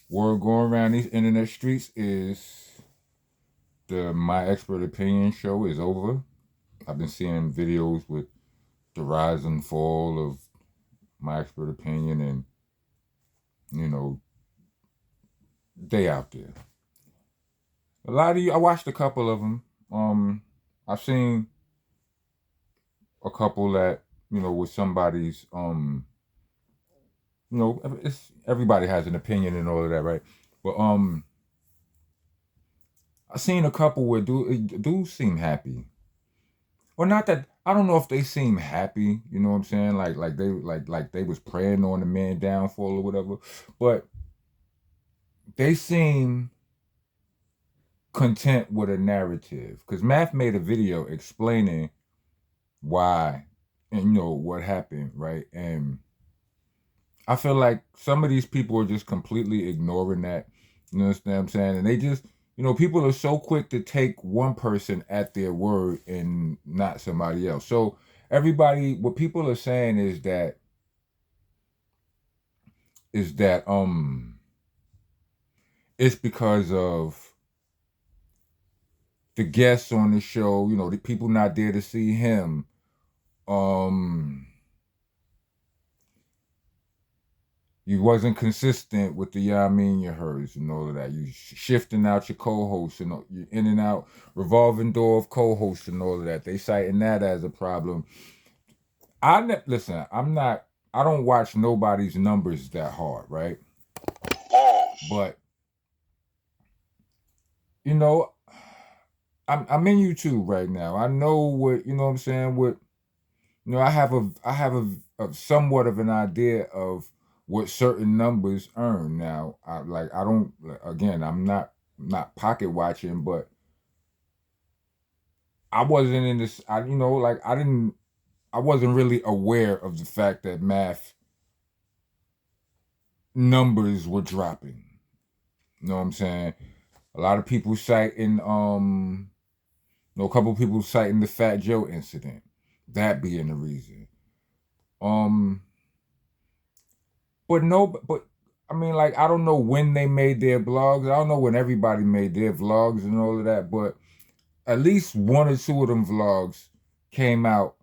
word going around these internet streets is the My Expert Opinion show is over. I've been seeing videos with the rise and fall of My Expert Opinion, and you know, they out there. A lot of you, I watched a couple of them. I've seen a couple that with somebody's it's everybody has an opinion and all of that, right? But I seen a couple where dudes seem happy. Well, not that I don't know if they seem happy, you know what I'm saying? Like they was praying on the man downfall or whatever, but they seem content with a narrative. Because Math made a video explaining why and what happened, right? And I feel like some of these people are just completely ignoring that. You understand what I'm saying? And they just, people are so quick to take one person at their word and not somebody else. So everybody, what people are saying is that it's because of the guests on the show, the people not there to see him. You wasn't consistent with the I mean you heard and all of that. You shifting out your co-hosts and you in and out, revolving door of co-hosts and all of that. They citing that as a problem. Listen. I don't watch nobody's numbers that hard, right? But you know, I'm in YouTube right now. I know what what I'm saying. What I have a somewhat of an idea of what certain numbers earn. Now, I don't again. I'm not pocket watching, but I wasn't in this. I wasn't really aware of the fact that Math numbers were dropping. You know what I'm saying? A lot of people citing a couple of people citing the Fat Joe incident, that being the reason. Um, but no, but I mean, like, I don't know when they made their blogs. I don't know when everybody made their vlogs and all of that, but at least one or two of them vlogs came out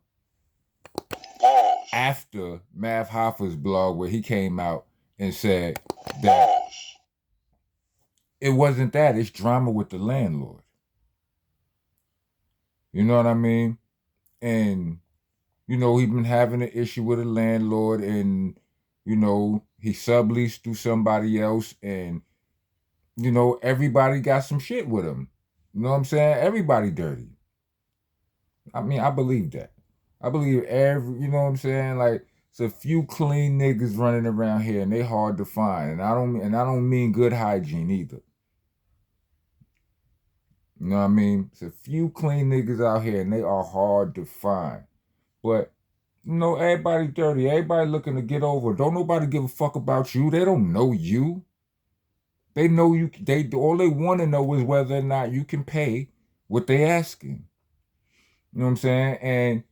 after Math Hoffa's blog, where he came out and said that it wasn't that, it's drama with the landlord. You know what I mean? And he been having an issue with a landlord, and he subleased through somebody else, and everybody got some shit with him. You know what I'm saying? Everybody dirty. I mean, I believe that. I believe you know what I'm saying? Like, it's a few clean niggas running around here, and they hard to find. And I don't mean good hygiene either. You know what I mean? It's a few clean niggas out here, and they are hard to find. But everybody dirty. Everybody looking to get over. Don't nobody give a fuck about you. They don't know you. They know you. They all they want to know is whether or not you can pay what they asking. You know what I'm saying? And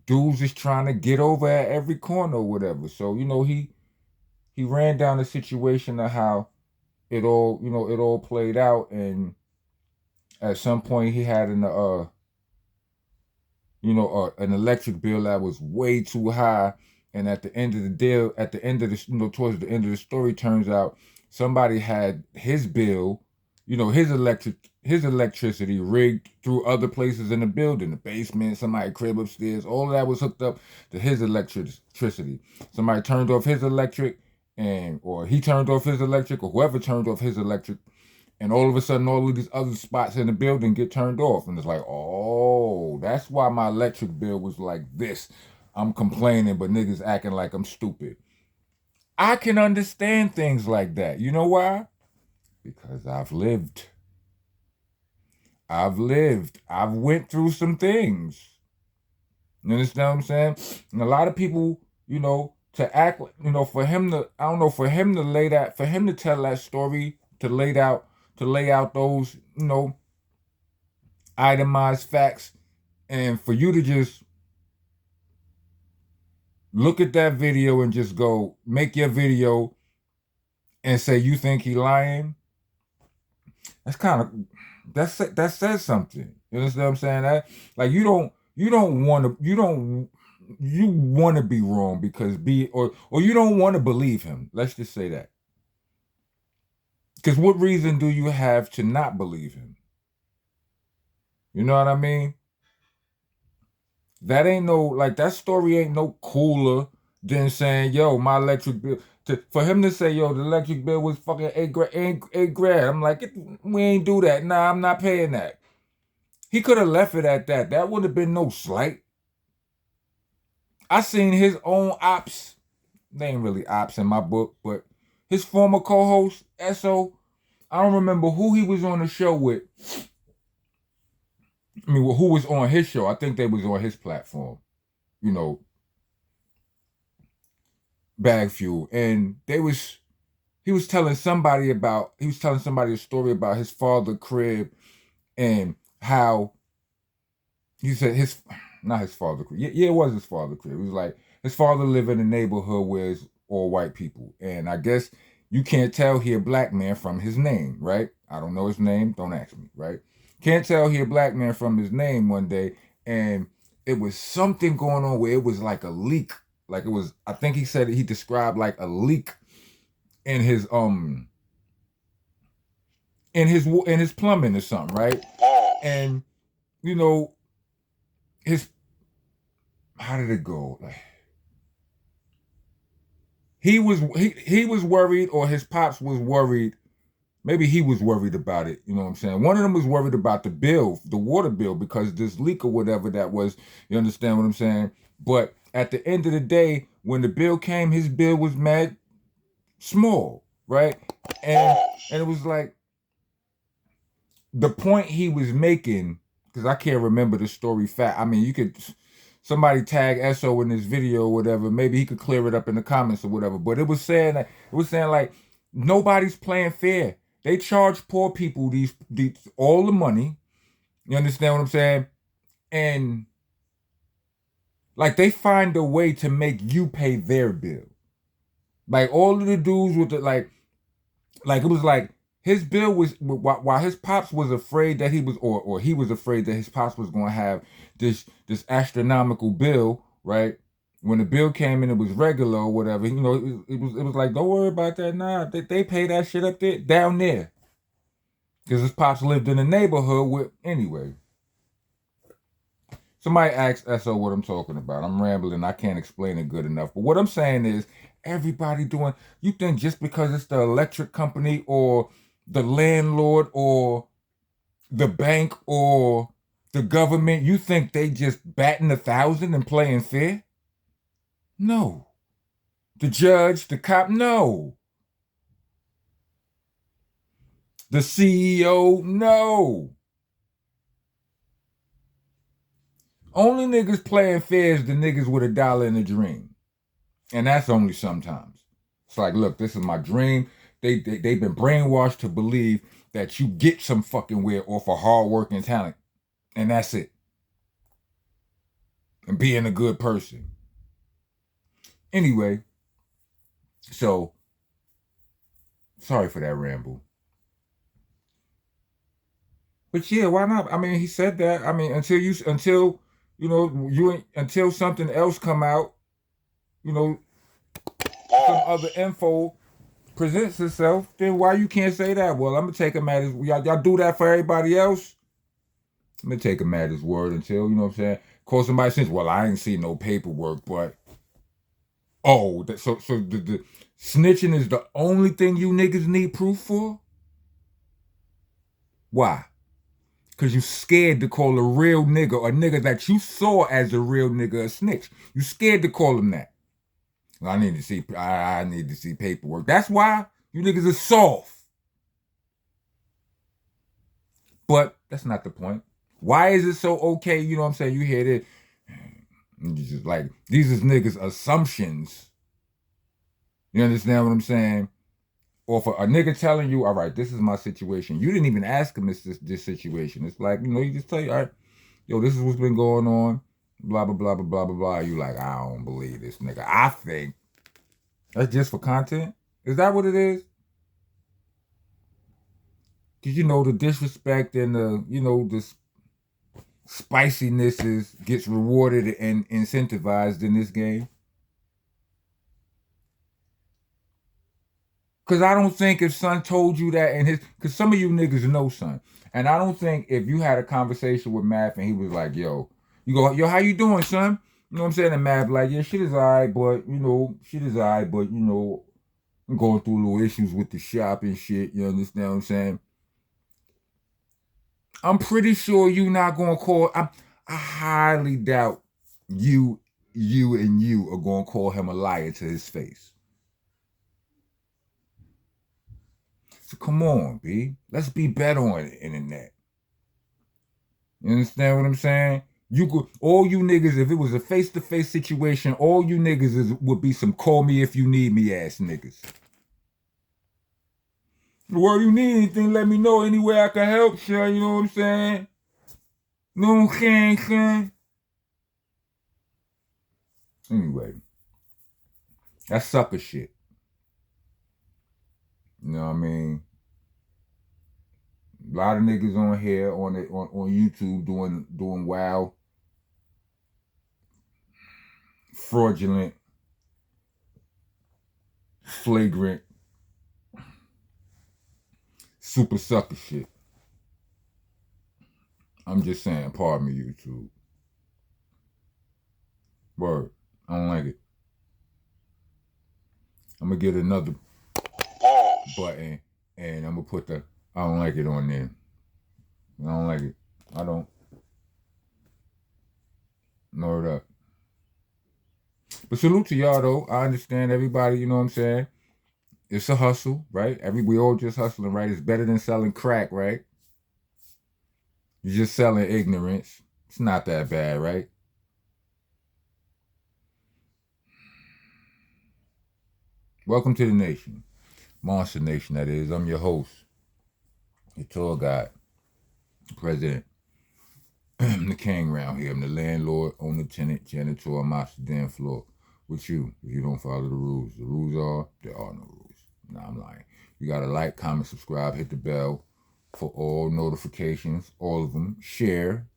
dudes is trying to get over at every corner or whatever. So he ran down the situation of how it all played out, and at some point he had an electric bill that was way too high. And at the end of the deal, at the end of the, towards the end of the story, turns out somebody had his bill, his electricity rigged through other places in the building, the basement, somebody crib upstairs, all of that was hooked up to his electricity. Somebody turned off his electric, or he turned off his electric, or whoever turned off his electric, and all of a sudden all of these other spots in the building get turned off, and it's like, oh, that's why my electric bill was like this. I'm complaining, but niggas acting like I'm stupid. I can understand things like that. You know why? Because I've went through some things. You understand what I'm saying? And a lot of people, to act, for him to, I don't know, for him to lay that, for him to tell that story, to lay out those, itemized facts, and for you to just look at that video and just go make your video and say you think he lying, that's kind of that says something. You understand what I'm saying? That like you want to be wrong because or you don't want to believe him. Let's just say that. Because what reason do you have to not believe him? You know what I mean? That ain't no like that story ain't no cooler than saying, yo, my electric bill. For him to say, yo, the electric bill was fucking eight grand. I'm like, we ain't do that. Nah, I'm not paying that. He could have left it at that. That would have been no slight. I seen his own ops. They ain't really ops in my book, but his former co-host, SO, I don't remember who he was on the show with. I mean, who was on his show? I think they was on his platform. You know, Bag Fuel, and he was telling somebody a story about his father crib and how he said not his father crib. Yeah, it was his father crib. It was like his father lived in a neighborhood where it's all white people, and I guess you can't tell he a black man from his name, right? I don't know his name. Don't ask me, right? Can't tell he a black man from his name one day, and it was something going on where it was like a leak. Like it was, I think he said he described like a leak in his in his plumbing or something, right? And you know, his how did it go? Like he was worried, or his pops was worried. Maybe he was worried about it. You know what I'm saying? One of them was worried about the bill, the water bill, because this leak or whatever that was. You understand what I'm saying? But at the end of the day, when the bill came, his bill was mad small, right? And it was like the point he was making, because I can't remember the story fact. I mean, you could somebody tag SO in this video or whatever. Maybe he could clear it up in the comments or whatever. But it was saying like nobody's playing fair. They charge poor people these all the money. You understand what I'm saying? And like they find a way to make you pay their bill. Like all of the dudes with the like it was like his bill was while his pops was afraid that he was or he was afraid that his pops was going to have this astronomical bill, right? When the bill came in, it was regular or whatever. You know, it was like, don't worry about that. Nah, they pay that shit up there down there because his pops lived in a neighborhood with anyway. Somebody asked SO what I'm talking about. I'm rambling. I can't explain it good enough. But what I'm saying is, everybody doing. You think just because it's the electric company or the landlord or the bank or the government, you think they just batting 1,000 and playing fair? No. The judge, the cop, no. The CEO, no. Only niggas playing fair is the niggas with $1 in a dream. And that's only sometimes. It's like, look, this is my dream. They've been brainwashed to believe that you get some fucking wear off of hard work and talent. And that's it. And being a good person. Anyway, so sorry for that ramble. But yeah, why not? I mean, he said that. I mean, until until something else come out, you know, some other info presents itself, then why you can't say that? Well, I'm gonna take him at his y'all do that for everybody else. I'm gonna take him at his word until, you know what I'm saying? Of course somebody says, well, I ain't seen no paperwork, but so the snitching is the only thing you niggas need proof for? Why? Because you scared to call a real nigga, a nigga that you saw as a real nigga, a snitch. You scared to call him that. I need to see paperwork. That's why you niggas are soft. But that's not the point. Why is it so okay? You know what I'm saying? You hear it. Just like, these is niggas' assumptions. You understand what I'm saying? Or for a nigga telling you, all right, this is my situation. You didn't even ask him this situation. It's like, you know, you just tell you, all right, yo, this is what's been going on. Blah, blah, blah, blah, blah, blah, blah. You like, I don't believe this nigga. I think that's just for content. Is that what it is? Cause the disrespect and the spiciness gets rewarded and incentivized in this game. Cause I don't think if Son told you that cause some of you niggas know Son, and I don't think if you had a conversation with Math and he was like, yo, you go, yo, how you doing, son? You know what I'm saying? And Math like, yeah, shit is alright, but I'm going through little issues with the shop and shit. You understand what I'm saying? I'm pretty sure you not gonna call. I highly doubt you are gonna call him a liar to his face. So come on, B. Let's be better on the internet. You understand what I'm saying? You could all you niggas, if it was a face-to-face situation, all you niggas would be some call me if you need me ass niggas. Well, you need anything, let me know any way I can help, sure, you know what I'm saying? Know what I'm saying, son? Anyway, that's sucker shit. You know what I mean? A lot of niggas on here on YouTube doing wild, fraudulent, flagrant, super sucker shit. I'm just saying, pardon me, YouTube. Word. I don't like it. I'm gonna get another button and I'm gonna put the I don't like it on there. I don't like it. I don't. Know it up. But salute to y'all though. I understand everybody, you know what I'm saying? It's a hustle, right? We all just hustling, right? It's better than selling crack, right? You're just selling ignorance. It's not that bad, right? Welcome to the nation. Monster Nation, that is. I'm your host, your tour guide, president, the king around here. I'm the landlord, owner, tenant, janitor, master damn floor. With you, if you don't follow the rules. The rules are, there are no rules. Nah, I'm lying. You gotta like, comment, subscribe, hit the bell for all notifications, all of them. Share.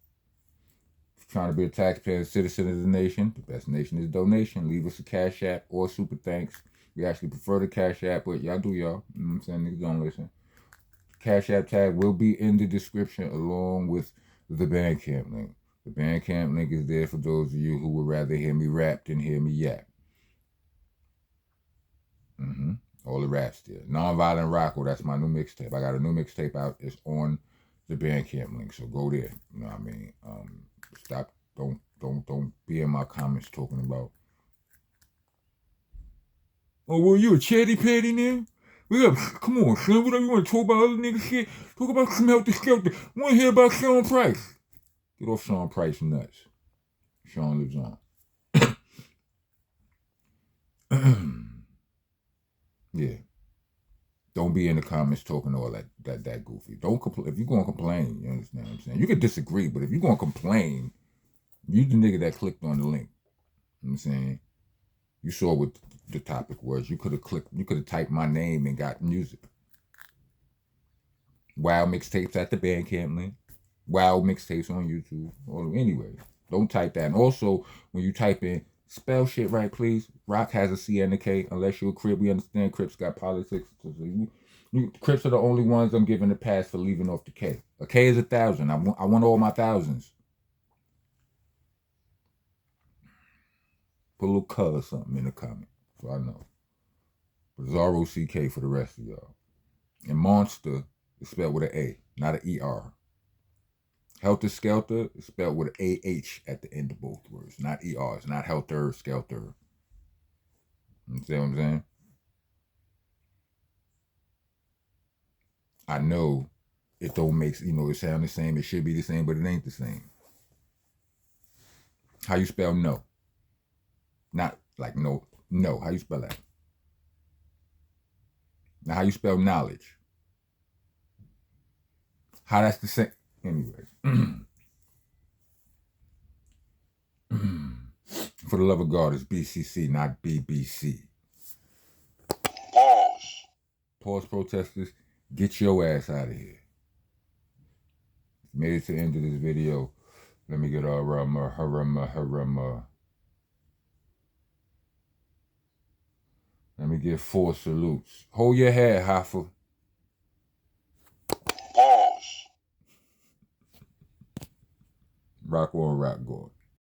If you're trying to be a taxpaying citizen of the nation, the best nation is donation. Leave us a Cash App or Super Thanks. We actually prefer the Cash App, but y'all do y'all. You know what I'm saying? Niggas don't listen. Cash App tag will be in the description along with the Bandcamp link. The Bandcamp link is there for those of you who would rather hear me rap than hear me yap. All the raps there. Nonviolent Rocko, that's my new mixtape. I got a new mixtape out. It's on the Bandcamp link, so go there. You know what I mean? Stop. Don't be in my comments talking about. Oh, well, you a chatty patty now? Come on, son. Whatever you want to talk about other nigga shit, talk about some healthy skelter. Want to hear about Sean Price? Get off Sean Price nuts. Sean lives on. Yeah. Don't be in the comments talking all that goofy. Don't complain. If you're going to complain, you understand what I'm saying? You can disagree, but if you're going to complain, you the nigga that clicked on the link. You know what I'm saying? You saw what the topic was. You could have typed my name and got music. Wild mixtapes at the Bandcamp link. Wild mixtapes on YouTube. Anyway, don't type that. And also, when you type in, spell shit right, please. Rock has a C and a K. Unless you're a Crip, we understand Crips got politics. Crips are the only ones I'm giving the pass for leaving off the K. A K is 1,000. I want all my thousands. Put a little color or something in the comment so I know. But it's ROCK for the rest of y'all. And Monster is spelled with an A, not an ER. Helter Skelter is spelled with an AH at the end of both words, not ER. It's not Helter Skelter. You see what I'm saying? I know it don't make, it sound the same. It should be the same, but it ain't the same. How you spell no? Not like no. How you spell that? Now, how you spell knowledge? How that's the same? Anyways. For the love of God, it's BCC, not BBC. Pause protesters, get your ass out of here. made it to the end of this video. Let me get harama. Let me get 4 salutes. Hold your head, Hoffa. Pause. Rock on, rock God.